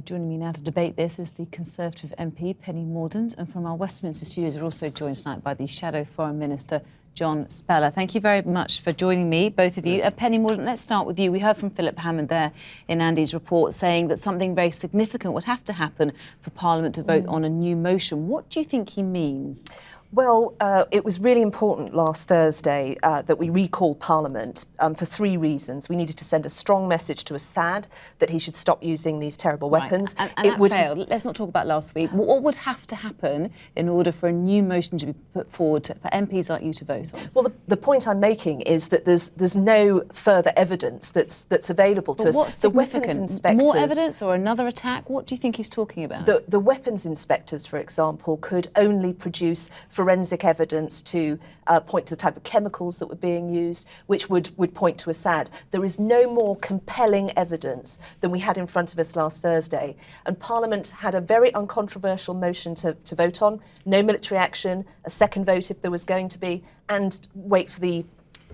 Joining me now to debate this is the Conservative MP Penny Mordant, and from our Westminster studios we're also joined tonight by the Shadow Foreign Minister John Spellar. Thank you very much for joining me, both of you. Penny Mordant, let's start with you. We heard from Philip Hammond there in Andy's report saying that something very significant would have to happen for Parliament to vote on a new motion. What do you think he means? Well, it was really important last Thursday that we recalled Parliament for three reasons. We needed to send a strong message to Assad that he should stop using these terrible weapons. And that failed. Let's not talk about last week. What would have to happen in order for a new motion to be put forward for MPs like you to vote on? Well, the point I'm making is that there's no further evidence that's available to us. What's the weapons inspectors, more evidence or another attack? What do you think he's talking about? The weapons inspectors, for example, could only produce forensic evidence to point to the type of chemicals that were being used, which would point to Assad. There is no more compelling evidence than we had in front of us last Thursday. And Parliament had a very uncontroversial motion to vote on. No military action, a second vote if there was going to be, and wait for the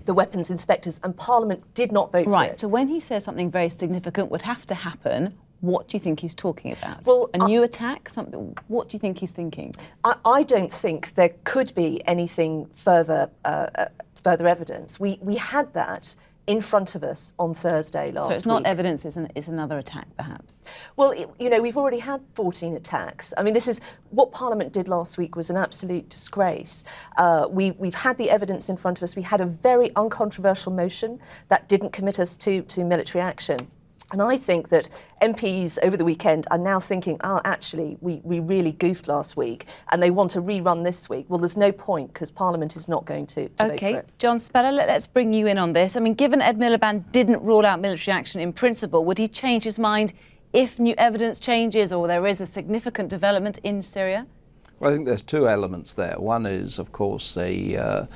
weapons inspectors. And Parliament did not vote for it. Right, so when he says something very significant would have to happen, what do you think he's talking about? Well, a new attack? Something? What do you think he's thinking? I don't think there could be anything further evidence. We had that in front of us on Thursday last week. So it's not evidence, it's another attack, perhaps? Well, we've already had 14 attacks. I mean, this is what Parliament did last week was an absolute disgrace. We've had the evidence in front of us. We had a very uncontroversial motion that didn't commit us to military action. And I think that MPs over the weekend are now thinking, actually, we really goofed last week and they want to rerun this week. Well, there's no point because Parliament is not going to vote for it. OK, John Spellar, let's bring you in on this. I mean, given Ed Miliband didn't rule out military action in principle, would he change his mind if new evidence changes or there is a significant development in Syria? Well, I think there's two elements there. One is, of course, a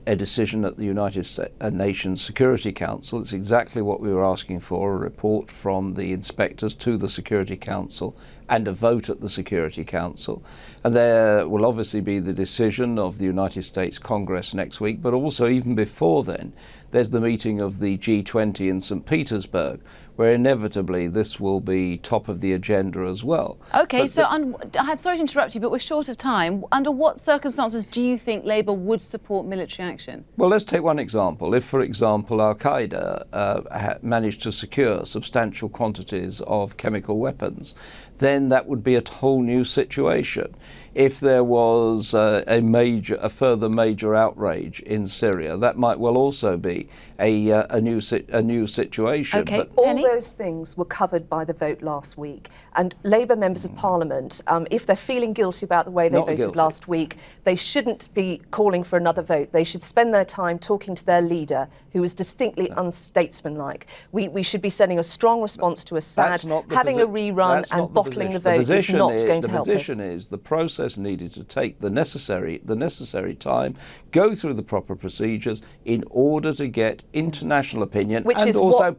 decision at the United Nations Security Council. It's exactly what we were asking for, a report from the inspectors to the Security Council and a vote at the Security Council. And there will obviously be the decision of the United States Congress next week, but also even before then, there's the meeting of the G20 in St. Petersburg, where inevitably this will be top of the agenda as well. OK, so I'm sorry to interrupt you, but we're short of time. Under what circumstances do you think Labour would support military action? Well, let's take one example. If, for example, Al-Qaeda managed to secure substantial quantities of chemical weapons, then that would be a whole new situation. If there was a further major outrage in Syria, that might well also be a new situation. Okay. But all those things were covered by the vote last week. And Labour members of Parliament, if they're feeling guilty about the way they voted last week, they shouldn't be calling for another vote. They should spend their time talking to their leader, who was distinctly unstatesmanlike. We should be sending a strong response to Assad. Having a rerun and bottling the vote is not going to help us. The position is the process needed to take the necessary time, go through the proper procedures in order to get international opinion, and also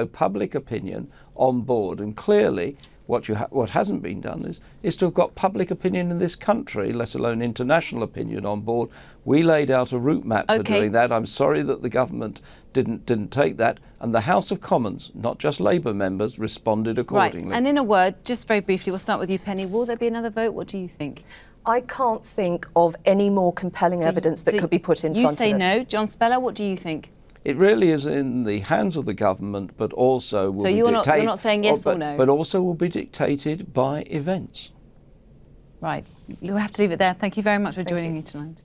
public opinion on board. And clearly, what hasn't been done is to have got public opinion in this country, let alone international opinion, on board. We laid out a route map for doing that. I'm sorry that the government didn't take that, and the House of Commons, not just Labour members, responded accordingly. Right. And in a word, just very briefly, we'll start with you, Penny. Will there be another vote? What do you think? I can't think of any more compelling evidence that could be put in front of us. You say no. John Spellar, what do you think? It really is in the hands of the government, but also will be dictated. So you're not saying yes or no? But also will be dictated by events. Right. We'll have to leave it there. Thank you very much for joining me tonight.